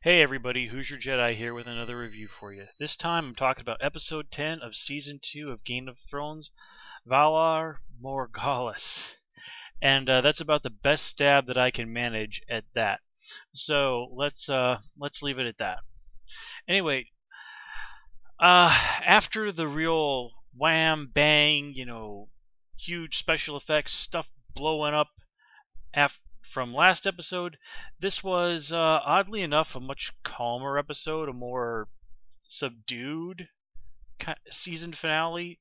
Hey everybody, Who's Your Jedi here with another review for you. This time I'm talking about episode 10 of season 2 of Game of Thrones, Valar Morghulis. And that's about the best stab that I can manage at that. So let's leave it at that. Anyway, after the real wham bang, huge special effects stuff blowing up from last episode, this was oddly enough a much calmer episode, a more subdued season finale.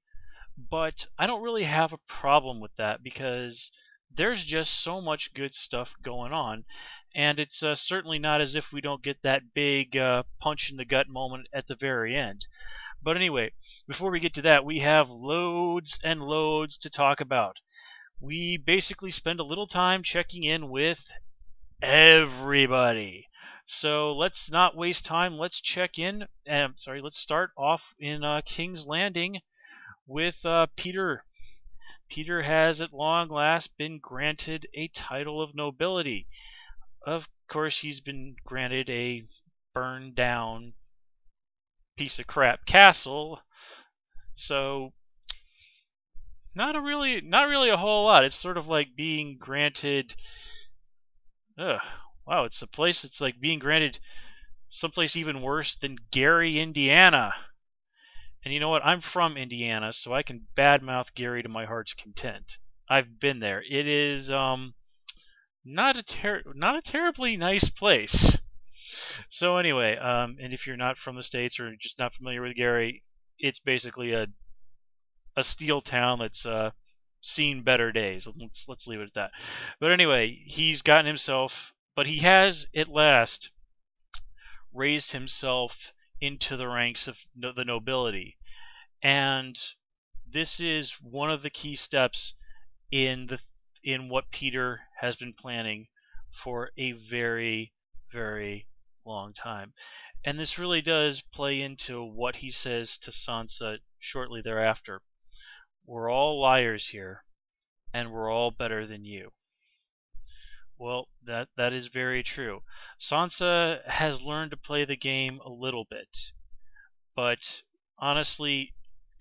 But I don't really have a problem with that because there's just so much good stuff going on, and it's certainly not as if we don't get that big punch in the gut moment at the very end. But anyway, before we get to that, we have loads and loads to talk about. We basically spend a little time checking in with everybody. So let's not waste time. Let's check in. Let's start off in King's Landing with Peter. Peter has at long last been granted a title of nobility. Of course, he's been granted a burned down piece of crap castle. So not really a whole lot. It's sort of like being granted wow, it's a place that's like being granted someplace even worse than Gary, Indiana. And you know what? I'm from Indiana, so I can badmouth Gary to my heart's content. I've been there. It is not a terribly nice place. So anyway, and if you're not from the States or just not familiar with Gary, it's basically a steel town that's seen better days. Let's leave it at that. But anyway, he has at last raised himself into the ranks of the nobility, and this is one of the key steps in what Peter has been planning for a very, very long time. And this really does play into what he says to Sansa shortly thereafter. We're all liars here, and we're all better than you. Well, that is very true. Sansa has learned to play the game a little bit, but honestly,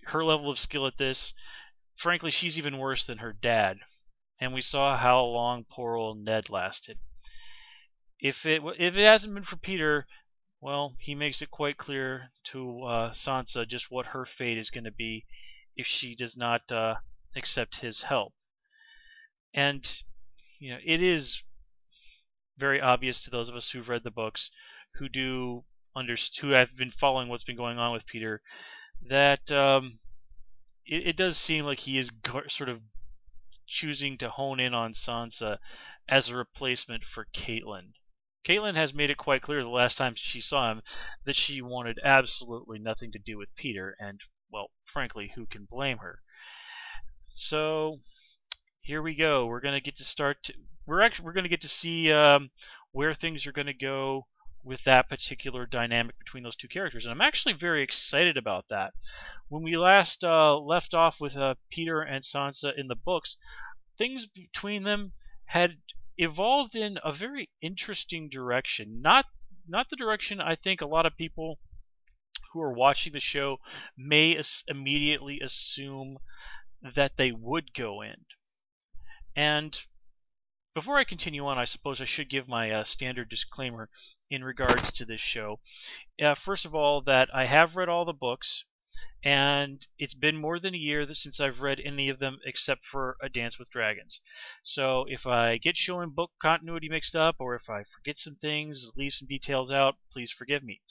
her level of skill at this, frankly, she's even worse than her dad. And we saw how long poor old Ned lasted. If it hasn't been for Peter, well, he makes it quite clear to Sansa just what her fate is going to be if she does not accept his help. And it is very obvious to those of us who've read the books, who have been following what's been going on with Peter, that it does seem like he is sort of choosing to hone in on Sansa as a replacement for Catelyn. Catelyn has made it quite clear the last time she saw him that she wanted absolutely nothing to do with Peter, and, well, frankly, who can blame her? So here we go. We're going to get to see where things are going to go with that particular dynamic between those two characters, and I'm actually very excited about that. When we last left off with Peter and Sansa in the books, things between them had evolved in a very interesting direction. Not the direction I think a lot of people who are watching the show may immediately assume that they would go in. And before I continue on, I suppose I should give my standard disclaimer in regards to this show. First of all, that I have read all the books, and it's been more than a year since I've read any of them except for A Dance with Dragons. So if I get show and book continuity mixed up, or if I forget some things, leave some details out, please forgive me.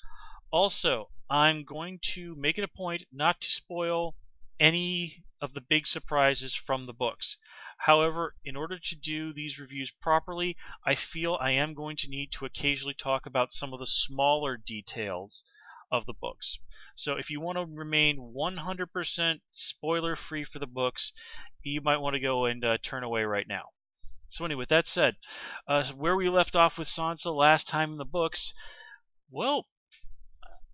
Also, I'm going to make it a point not to spoil any of the big surprises from the books. However, in order to do these reviews properly, I feel I am going to need to occasionally talk about some of the smaller details of the books. So if you want to remain 100% spoiler free for the books, you might want to go and turn away right now. So anyway, with that said, where we left off with Sansa last time in the books, well,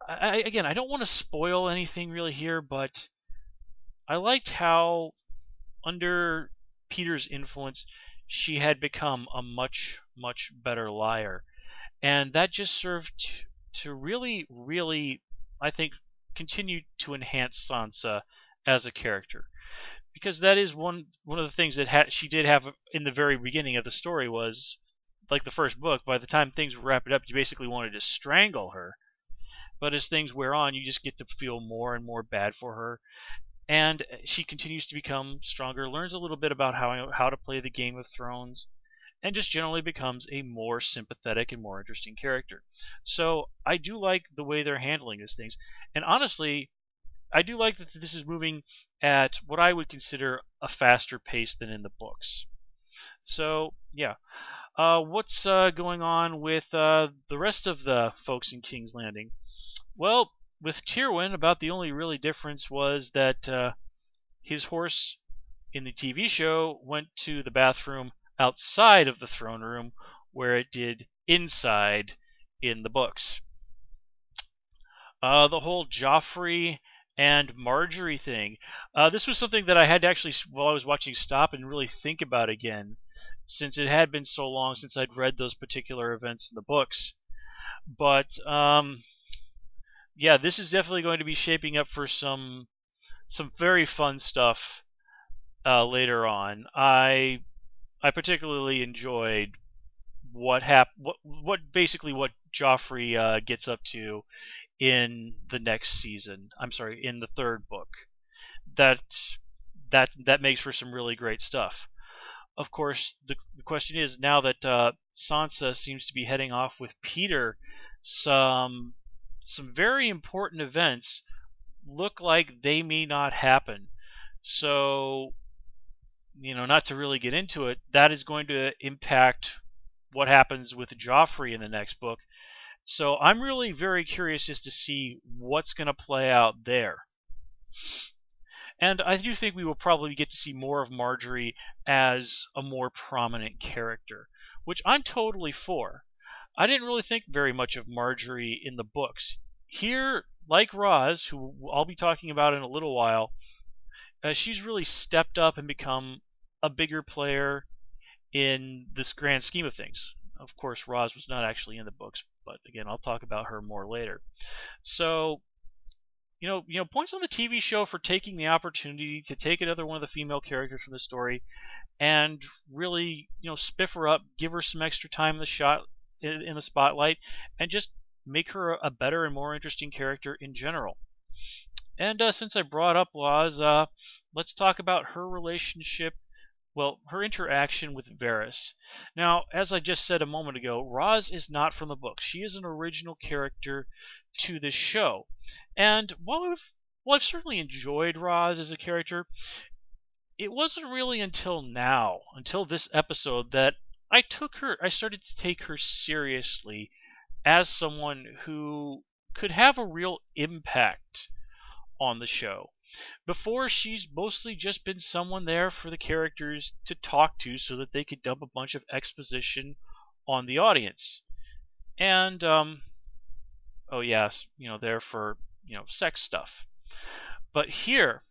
I don't want to spoil anything really here, but I liked how under Peter's influence she had become a much, much better liar. and that just served to really, really, I think, continue to enhance Sansa as a character, because that is one of the things that she did have in the very beginning of the story was, like the first book, by the time things were wrapped up, you basically wanted to strangle her. But as things wear on, you just get to feel more and more bad for her, and she continues to become stronger, learns a little bit about how to play the Game of Thrones, and just generally becomes a more sympathetic and more interesting character. So I do like the way they're handling these things, and honestly, I do like that this is moving at what I would consider a faster pace than in the books. So yeah, what's going on with the rest of the folks in King's Landing? Well, with Tywin, about the only really difference was that his horse in the TV show went to the bathroom outside of the throne room, where it did inside in the books. The whole Joffrey and Marjorie thing. This was something that I had to actually, while I was watching, stop and really think about again, since it had been so long since I'd read those particular events in the books. But yeah, this is definitely going to be shaping up for some very fun stuff later on. I particularly enjoyed what basically what Joffrey gets up to in the next season. I'm sorry, in the third book. That makes for some really great stuff. Of course, the question is, now that Sansa seems to be heading off with Peter, some very important events look like they may not happen. So, not to really get into it, that is going to impact what happens with Joffrey in the next book. So I'm really very curious as to see what's going to play out there. And I do think we will probably get to see more of Marjorie as a more prominent character, which I'm totally for. I didn't really think very much of Marjorie in the books. Here, like Roz, who I'll be talking about in a little while, she's really stepped up and become a bigger player in this grand scheme of things. Of course, Roz was not actually in the books, but again, I'll talk about her more later. So, points on the TV show for taking the opportunity to take another one of the female characters from the story and really, spiff her up, give her some extra time in the spotlight, and just make her a better and more interesting character in general. And since I brought up Roz, let's talk about her relationship. Well, her interaction with Varys. Now, as I just said a moment ago, Roz is not from the book. She is an original character to this show. And while I've certainly enjoyed Roz as a character, it wasn't really until this episode, that I started to take her seriously as someone who could have a real impact on the show. Before, she's mostly just been someone there for the characters to talk to so that they could dump a bunch of exposition on the audience. And, oh yes, there for, sex stuff. But here,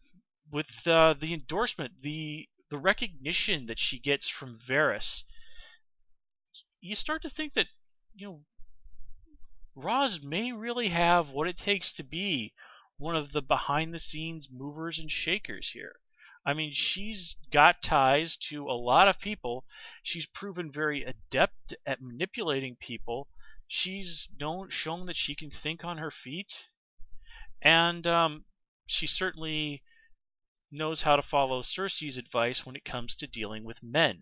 with the endorsement, the recognition that she gets from Varys, you start to think that, Roz may really have what it takes to be one of the behind-the-scenes movers and shakers here. I mean, she's got ties to a lot of people. She's proven very adept at manipulating people. She's shown that she can think on her feet. And she certainly knows how to follow Cersei's advice when it comes to dealing with men.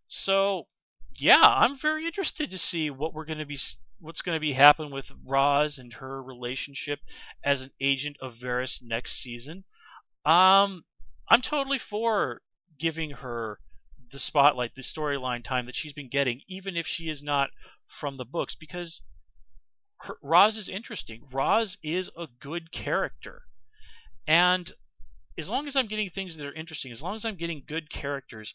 So, yeah, I'm very interested to see what's going to be happening with Roz and her relationship as an agent of Varys next season. I'm totally for giving her the spotlight, the storyline time that she's been getting, even if she is not from the books, because Roz is interesting. Roz is a good character. And as long as I'm getting things that are interesting, as long as I'm getting good characters,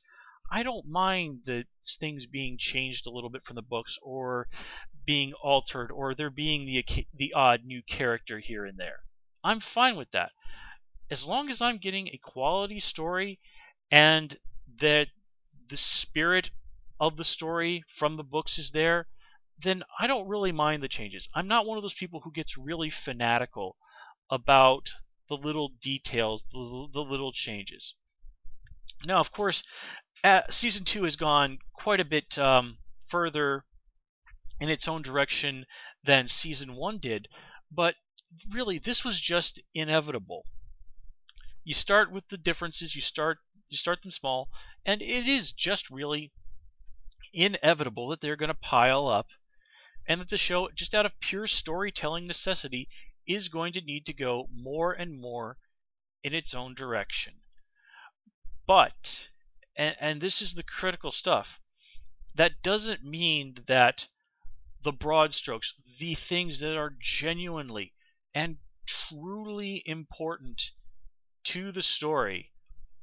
I don't mind the things being changed a little bit from the books, or being altered, or there being the odd new character here and there. I'm fine with that, as long as I'm getting a quality story and that the spirit of the story from the books is there, then I don't really mind the changes. I'm not one of those people who gets really fanatical about the little details, the little changes. Now, of course, season 2 has gone quite a bit further in its own direction than season 1 did, but really this was just inevitable. You start with the differences, you start them small, and it is just really inevitable that they're going to pile up, and that the show, just out of pure storytelling necessity, is going to need to go more and more in its own direction. But, and this is the critical stuff, that doesn't mean that the broad strokes, the things that are genuinely and truly important to the story,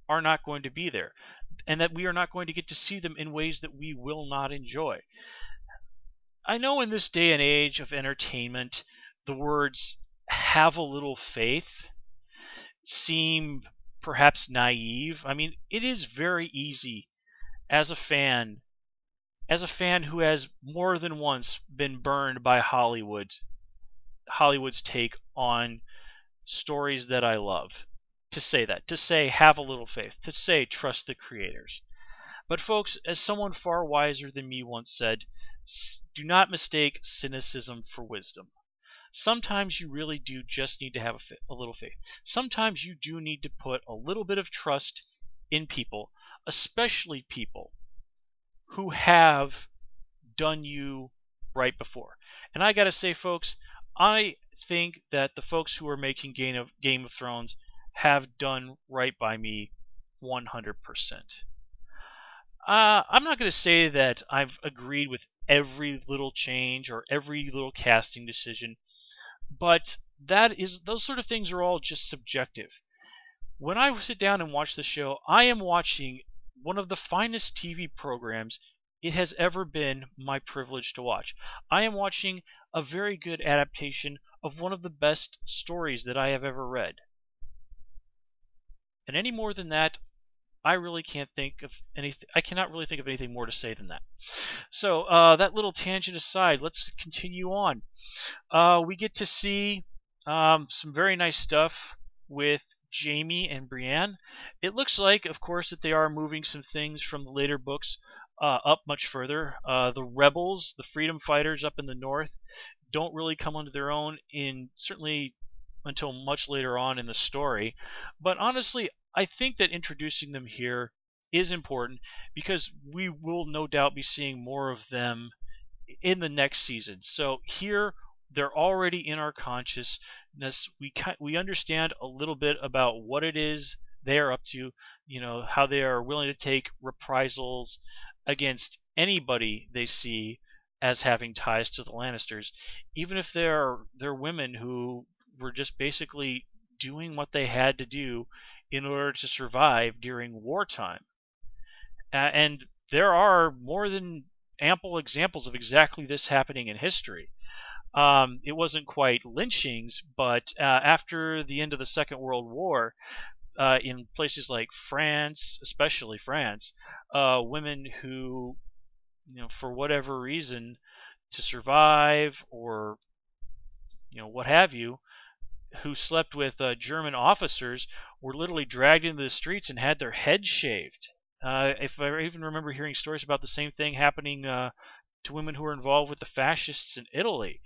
are not going to be there, and that we are not going to get to see them in ways that we will not enjoy. I know in this day and age of entertainment, the words "have a little faith" seem perhaps naive. I mean, it is very easy as a fan who has more than once been burned by Hollywood's take on stories that I love, to say that, to say have a little faith, to say trust the creators. But folks, as someone far wiser than me once said, do not mistake cynicism for wisdom. Sometimes you really do just need to have a little faith. Sometimes you do need to put a little bit of trust in people, especially people who have done you right before. And I gotta say, folks, I think that the folks who are making Game of Thrones have done right by me 100%. I'm not going to say that I've agreed with every little change or every little casting decision, but those sort of things are all just subjective. When I sit down and watch the show, I am watching one of the finest TV programs it has ever been my privilege to watch. I am watching a very good adaptation of one of the best stories that I have ever read. And any more than that, I really can't think of anything. I cannot really think of anything more to say than that. So that little tangent aside, let's continue on. We get to see some very nice stuff with Jaime and Brienne. It looks like, of course, that they are moving some things from the later books up much further. The rebels, the freedom fighters up in the north, don't really come onto their own certainly until much later on in the story. But honestly, I think that introducing them here is important, because we will no doubt be seeing more of them in the next season. So here, they're already in our consciousness. We understand a little bit about what it is they are up to, how they are willing to take reprisals against anybody they see as having ties to the Lannisters, even if they're women who were just basically doing what they had to do in order to survive during wartime. And there are more than ample examples of exactly this happening in history. It wasn't quite lynchings, but after the end of the Second World War, in places like France, especially France, women who, for whatever reason, to survive or what have you, who slept with German officers, were literally dragged into the streets and had their heads shaved. If I even remember hearing stories about the same thing happening to women who were involved with the fascists in Italy.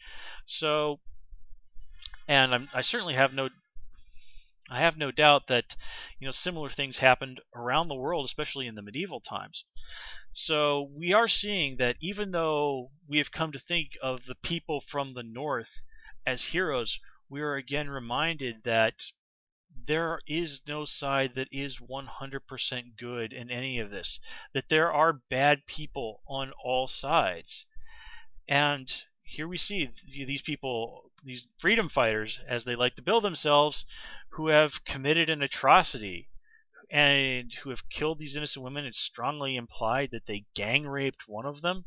So, and I certainly have no doubt that similar things happened around the world, especially in the medieval times. So we are seeing that even though we have come to think of the people from the north as heroes, we are again reminded that there is no side that is 100% good in any of this, that there are bad people on all sides. And here we see these people, these freedom fighters, as they like to bill themselves, who have committed an atrocity and who have killed these innocent women. It's strongly implied that they gang raped one of them.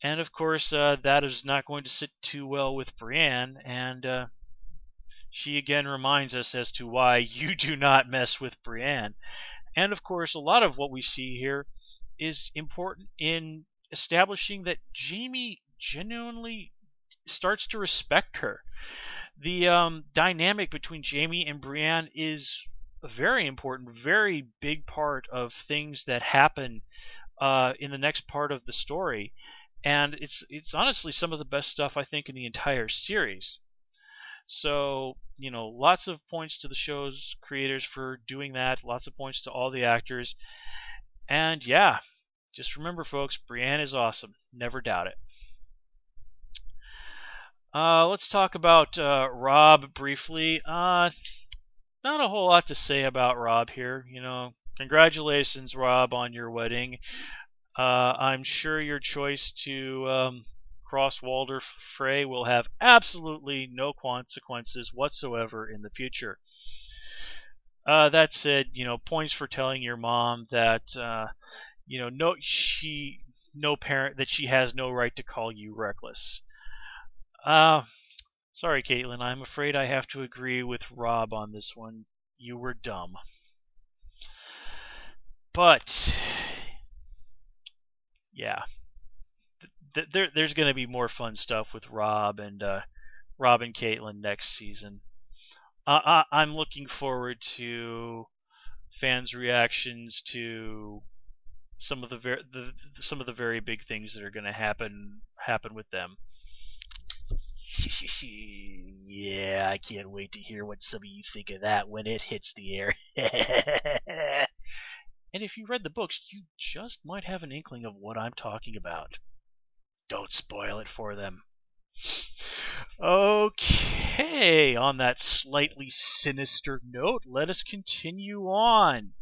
And of course, that is not going to sit too well with Brienne, and She again reminds us as to why you do not mess with Brienne. And of course, a lot of what we see here is important in establishing that Jaime genuinely starts to respect her. The dynamic between Jaime and Brienne is a very important, very big part of things that happen in the next part of the story, and it's honestly some of the best stuff I think in the entire series. So, lots of points to the show's creators for doing that, lots of points to all the actors, and yeah, just remember, folks, Brienne is awesome. Never doubt it. Let's talk about Robb briefly. Not a whole lot to say about Robb here. Congratulations, Robb, on your wedding. I'm sure your choice to cross Walder Frey will have absolutely no consequences whatsoever in the future. That said, points for telling your mom that no parent that she has no right to call you reckless. Sorry, Caitlin. I'm afraid I have to agree with Robb on this one. You were dumb. But yeah, there's going to be more fun stuff with Robb and Caitlin next season. I'm looking forward to fans' reactions to some of the very big things that are going to happen with them. Yeah, I can't wait to hear what some of you think of that when it hits the air. And if you read the books, you just might have an inkling of what I'm talking about. Don't spoil it for them. Okay, on that slightly sinister note, let us continue on.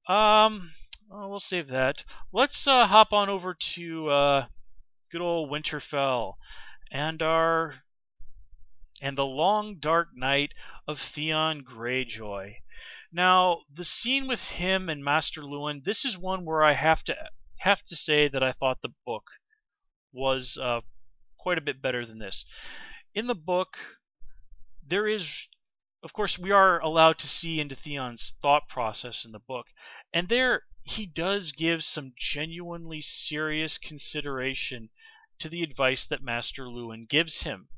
We'll save that. Let's hop on over to good old Winterfell and the long dark night of Theon Greyjoy. Now, the scene with him and Master Luwin, this is one where I have to say that I thought the book was quite a bit better than this. In the book, there is, of course, we are allowed to see into Theon's thought process in the book, and there he does give some genuinely serious consideration to the advice that Master Luwin gives him.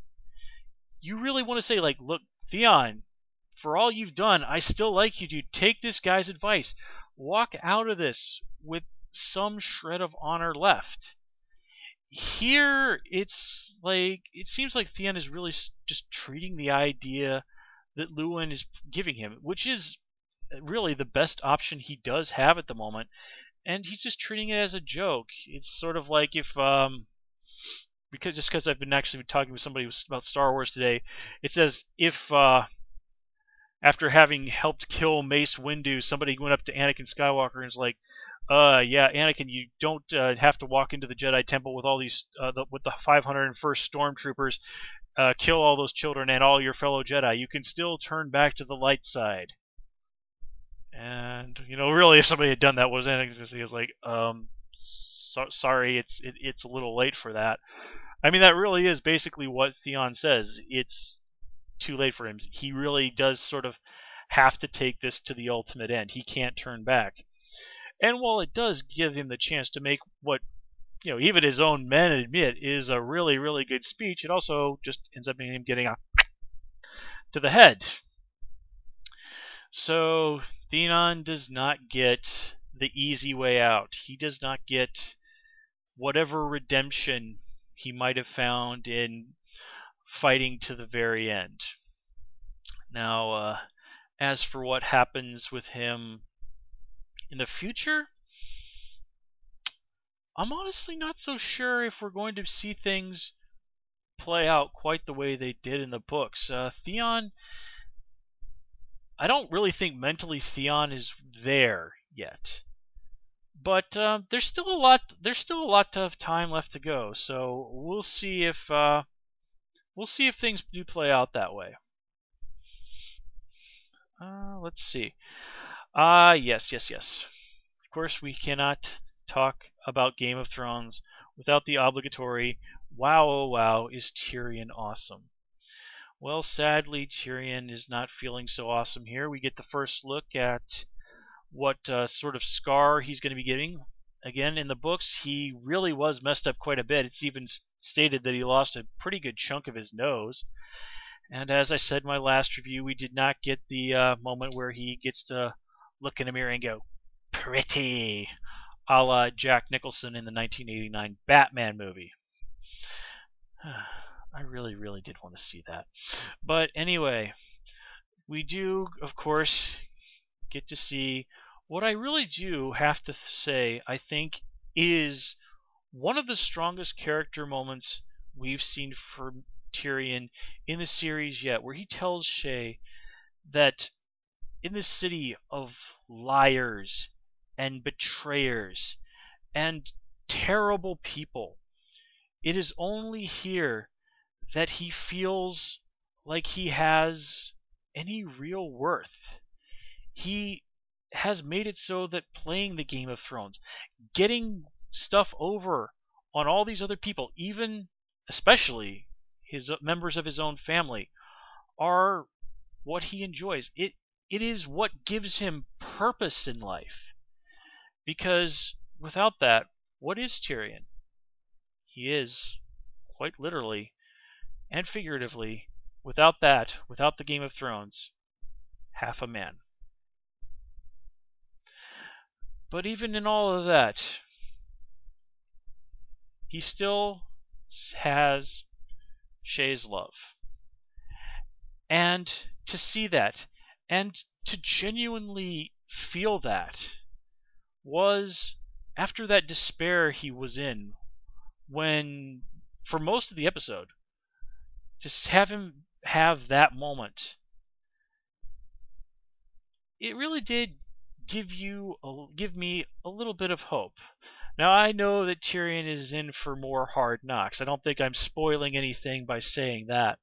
You really want to say, like, look, Theon, for all you've done, I still like you, dude. Take this guy's advice. Walk out of this with some shred of honor left. Here, it seems like Theon is really just treating the idea that Luwin is giving him, which is really the best option he does have at the moment, and he's just treating it as a joke. It's sort of like if because I've been actually talking with somebody about Star Wars today, it says if after having helped kill Mace Windu, somebody went up to Anakin Skywalker and was like, yeah, Anakin, you don't have to walk into the Jedi Temple with all these with the 501st Stormtroopers, kill all those children and all your fellow Jedi. You can still turn back to the light side. And really, if somebody had done that, was Anakin? He was like, sorry, it's a little late for that. I mean, that really is basically what Theon says. It's too late for him. He really does sort of have to take this to the ultimate end. He can't turn back. And while it does give him the chance to make what, even his own men admit is a really, really good speech, it also just ends up being him getting to the head. So Theon does not get the easy way out. He does not get whatever redemption he might have found in fighting to the very end. Now, as for what happens with him in the future, I'm honestly not so sure if we're going to see things play out quite the way they did in the books. Theon, I don't really think mentally Theon is there yet, but there's still a lot of time left to go. So we'll see if things do play out that way. Let's see. Yes. Of course, we cannot talk about Game of Thrones without the obligatory "Wow, oh wow, is Tyrion awesome?" Well, sadly, Tyrion is not feeling so awesome here. We get the first look at what sort of scar he's going to be getting. Again, in the books, he really was messed up quite a bit. It's even stated that he lost a pretty good chunk of his nose. And as I said in my last review, we did not get the moment where he gets to look in a mirror and go, pretty, a la Jack Nicholson in the 1989 Batman movie. I really, really did want to see that. But anyway, we do, of course, get to see what I really do have to say, I think, is one of the strongest character moments we've seen from Tyrion in the series yet, where he tells Shae that in this city of liars and betrayers and terrible people, it is only here that he feels like he has any real worth. He has made it so that playing the Game of Thrones, getting stuff over on all these other people, even especially his members of his own family, are what he enjoys. It is what gives him purpose in life. Because without that, what is Tyrion? He is, quite literally and figuratively, without that, without the Game of Thrones, half a man. But even in all of that, he still has Shae's love. And to see that, and to genuinely feel that, was after that despair he was in when, for most of the episode, to have him have that moment, it really did give me a little bit of hope. Now, I know that Tyrion is in for more hard knocks. I don't think I'm spoiling anything by saying that.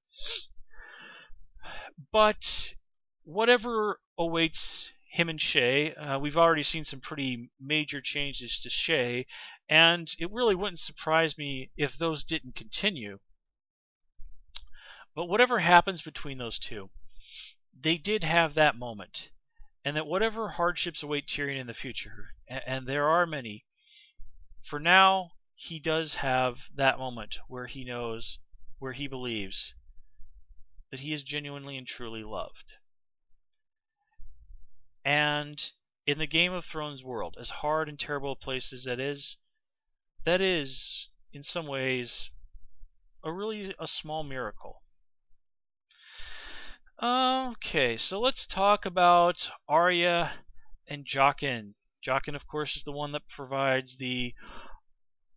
But whatever awaits him and Shae, we've already seen some pretty major changes to Shae, and it really wouldn't surprise me if those didn't continue. But whatever happens between those two, they did have that moment. And that whatever hardships await Tyrion in the future, and there are many, for now, he does have that moment where he knows, where he believes that he is genuinely and truly loved. And in the Game of Thrones world, as hard and terrible a place as that is, in some ways, a small miracle. Okay, so let's talk about Arya and Jaqen. Jaqen, of course, is the one that provides the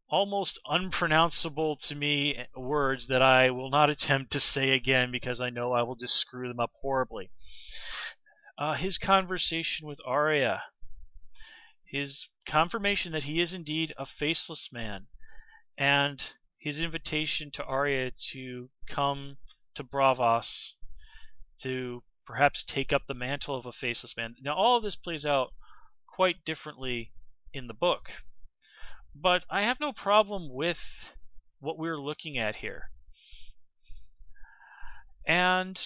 almost unpronounceable to me words that I will not attempt to say again because I know I will just screw them up horribly. His conversation with Arya, his confirmation that he is indeed a faceless man, and his invitation to Arya to come to Braavos to perhaps take up the mantle of a faceless man. Now, all of this plays out quite differently in the book, but I have no problem with what we're looking at here. And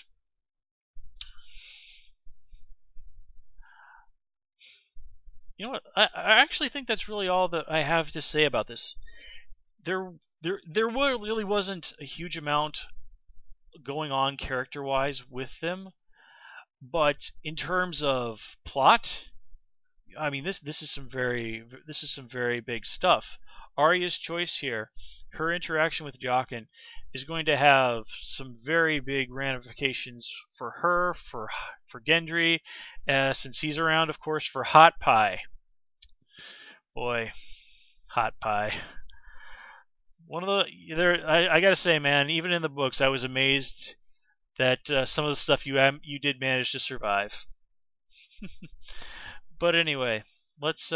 you know what? I actually think that's really all that I have to say about this. There really wasn't a huge amount going on character-wise with them, but in terms of plot, I mean, this is some very big stuff. Arya's choice here, her interaction with Jaqen, is going to have some very big ramifications for her, for Gendry, since he's around, of course, for Hot Pie. Boy, Hot Pie. One of I gotta say, man, even in the books, I was amazed that some of the stuff you did manage to survive. But anyway, let's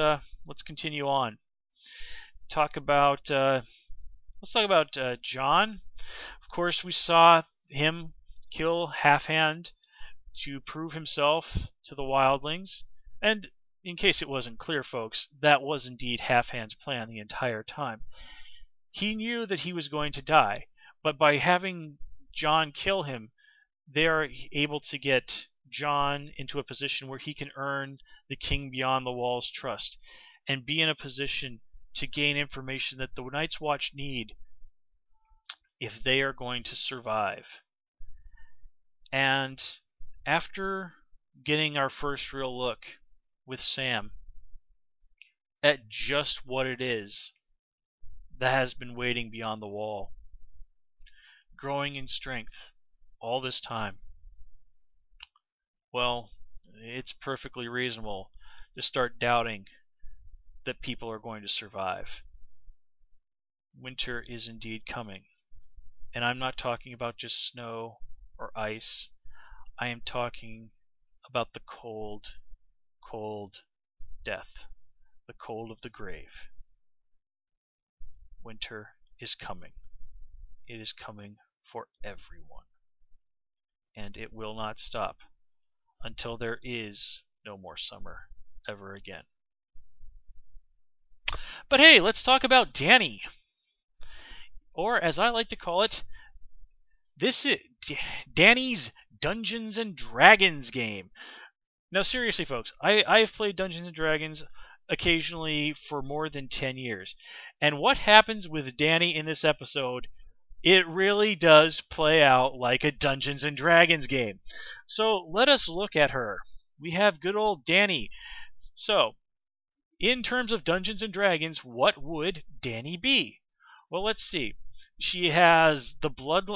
continue on. Let's talk about Jon. Of course, we saw him kill Halfhand to prove himself to the wildlings, and in case it wasn't clear, folks, that was indeed Halfhand's plan the entire time. He knew that he was going to die, but by having Jon kill him, they are able to get Jon into a position where he can earn the King Beyond the Wall's trust and be in a position to gain information that the Night's Watch need if they are going to survive. And after getting our first real look with Sam at just what it is that has been waiting beyond the wall, growing in strength all this time, well, it's perfectly reasonable to start doubting that people are going to survive. Winter is indeed coming. And I'm not talking about just snow or ice. I am talking about the cold, cold death, the cold of the grave. Winter is coming. It is coming for everyone. And it will not stop until there is no more summer ever again. But hey, let's talk about Dany. Or as I like to call it, this is Dany's Dungeons and Dragons game. Now seriously folks, I've played Dungeons and Dragons occasionally for more than 10 years. And what happens with Dany in this episode, it really does play out like a Dungeons and Dragons game. So let us look at her. We have good old Dany. So, in terms of Dungeons and Dragons, what would Dany be? Well, let's see. She has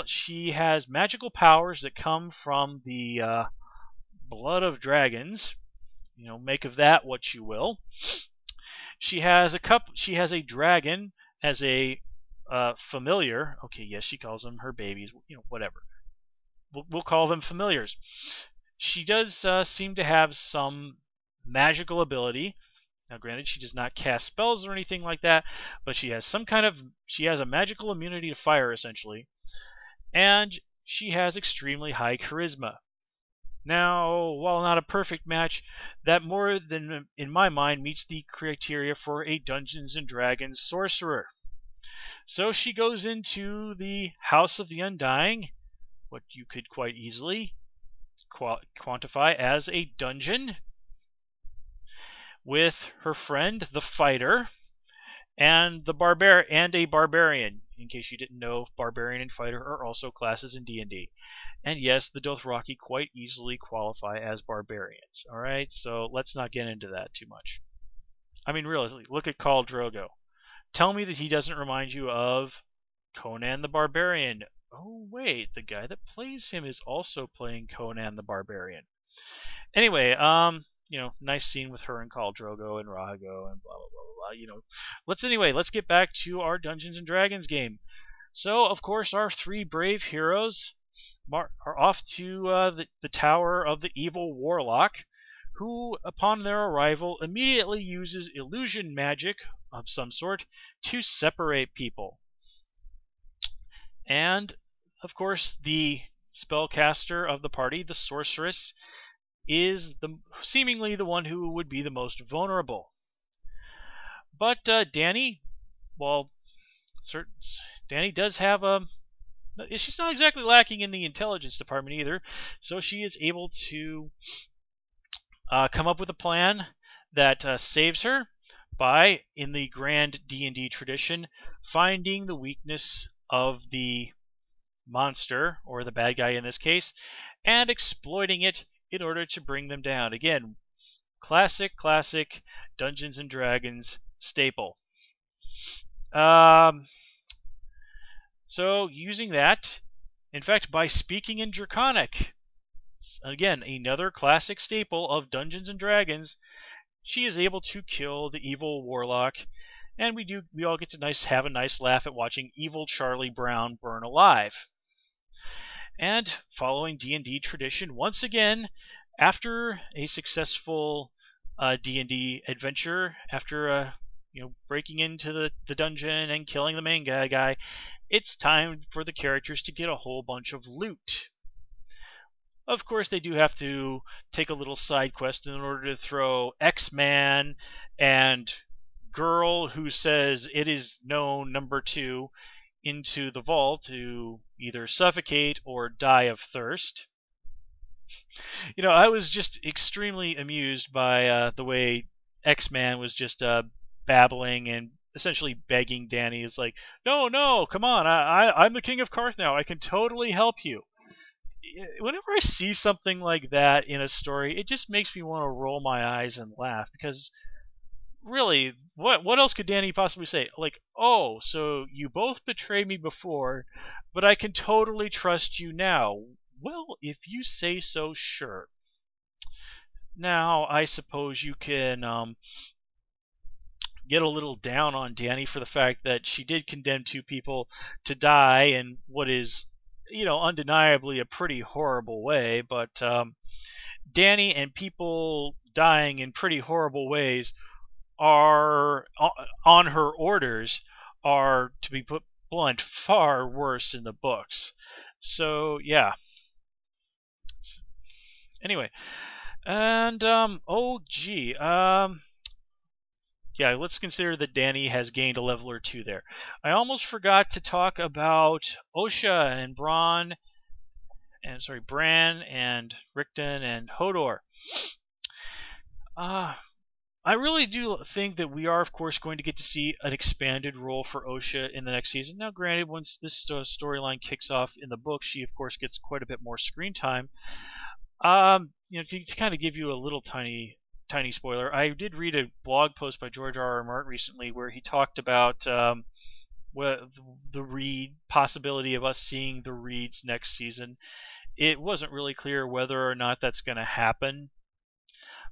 She has magical powers that come from the blood of dragons. You know, make of that what you will. She has a dragon as a familiar. Okay, yes, she calls them her babies. You know, whatever. We'll call them familiars. She does seem to have some magical ability. Now, granted, she does not cast spells or anything like that, but she has a magical immunity to fire, essentially, and she has extremely high charisma. Now, while not a perfect match, that more than, in my mind, meets the criteria for a Dungeons and Dragons sorcerer. So she goes into the House of the Undying, what you could quite easily quantify as a dungeon, with her friend, the fighter, and a barbarian. In case you didn't know, barbarian and fighter are also classes in D&D. And yes, the Dothraki quite easily qualify as barbarians. All right, so let's not get into that too much. I mean, realistically, look at Khal Drogo. Tell me that he doesn't remind you of Conan the Barbarian. Oh wait, the guy that plays him is also playing Conan the Barbarian. Anyway, nice scene with her and Khal Drogo and Rahago and blah blah blah blah. Let's get back to our Dungeons and Dragons game. So, of course, our three brave heroes are off to the tower of the evil warlock, who, upon their arrival, immediately uses illusion magic of some sort to separate people. And, of course, the spellcaster of the party, the sorceress, is seemingly the one who would be the most vulnerable. But Dany, well, Dany does have she's not exactly lacking in the intelligence department either, so she is able to come up with a plan that saves her by, in the grand D&D tradition, finding the weakness of the monster, or the bad guy in this case, and exploiting it in order to bring them down. Again, classic Dungeons and Dragons staple. So using that, in fact, by speaking in Draconic, again, another classic staple of Dungeons and Dragons, she is able to kill the evil warlock, and we all get to have a nice laugh at watching evil Charlie Brown burn alive. And following D&D tradition, once again, after a successful D&D adventure, after breaking into the dungeon and killing the main guy, it's time for the characters to get a whole bunch of loot. Of course, they do have to take a little side quest in order to throw X-Man and girl who says it is known number 2 into the vault to either suffocate or die of thirst. I was just extremely amused by the way X-Man was just babbling and essentially begging Dany. It's like, no, no, come on, I'm the king of Karth now. I can totally help you. Whenever I see something like that in a story, it just makes me want to roll my eyes and laugh because really, what else could Dany possibly say? Like, oh, so you both betrayed me before, but I can totally trust you now. Well, if you say so, sure. Now, I suppose you can get a little down on Dany for the fact that she did condemn two people to die in what is, undeniably a pretty horrible way. But Dany and people dying in pretty horrible ways are, on her orders, are, to be put blunt, far worse in the books. So, yeah. Anyway, and, oh, gee, yeah, let's consider that Dany has gained a level or two there. I almost forgot to talk about Osha and Bran and Rickon and Hodor. I really do think that we are, of course, going to get to see an expanded role for Osha in the next season. Now, granted, once this storyline kicks off in the book, she, of course, gets quite a bit more screen time. To kind of give you a little tiny spoiler, I did read a blog post by George R. R. Martin recently where he talked about the Reed possibility of us seeing the Reeds next season. It wasn't really clear whether or not that's going to happen.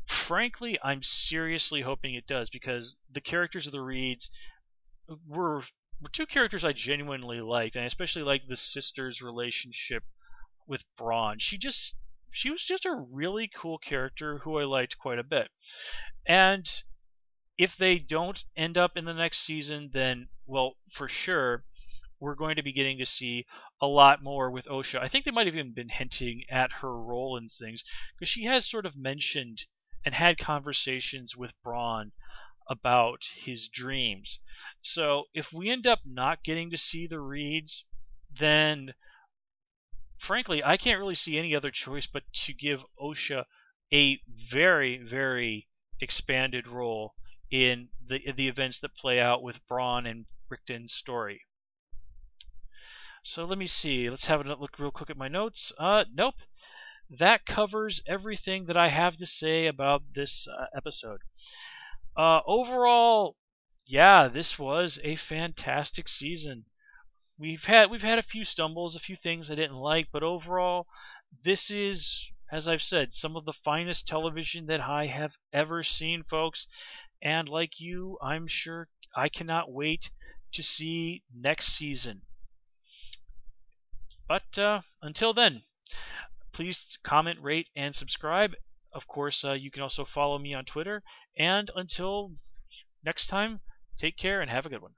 Frankly, I'm seriously hoping it does because the characters of the Reeds were two characters I genuinely liked, and I especially liked the sister's relationship with Bronn. She was just a really cool character who I liked quite a bit. And if they don't end up in the next season, then, well, for sure, we're going to be getting to see a lot more with Osha. I think they might have even been hinting at her role in things, because she has sort of mentioned and had conversations with Bronn about his dreams. So if we end up not getting to see the Reeds, then frankly, I can't really see any other choice but to give Osha a very, very expanded role in the events that play out with Bronn and Rickon's story. So let me see. Let's have a look real quick at my notes. Nope. That covers everything that I have to say about this episode. Overall, yeah, this was a fantastic season. We've had a few stumbles, a few things I didn't like, but overall, this is, as I've said, some of the finest television that I have ever seen, folks. And like you, I'm sure I cannot wait to see next season. But until then, please comment, rate, and subscribe. Of course, you can also follow me on Twitter. And until next time, take care and have a good one.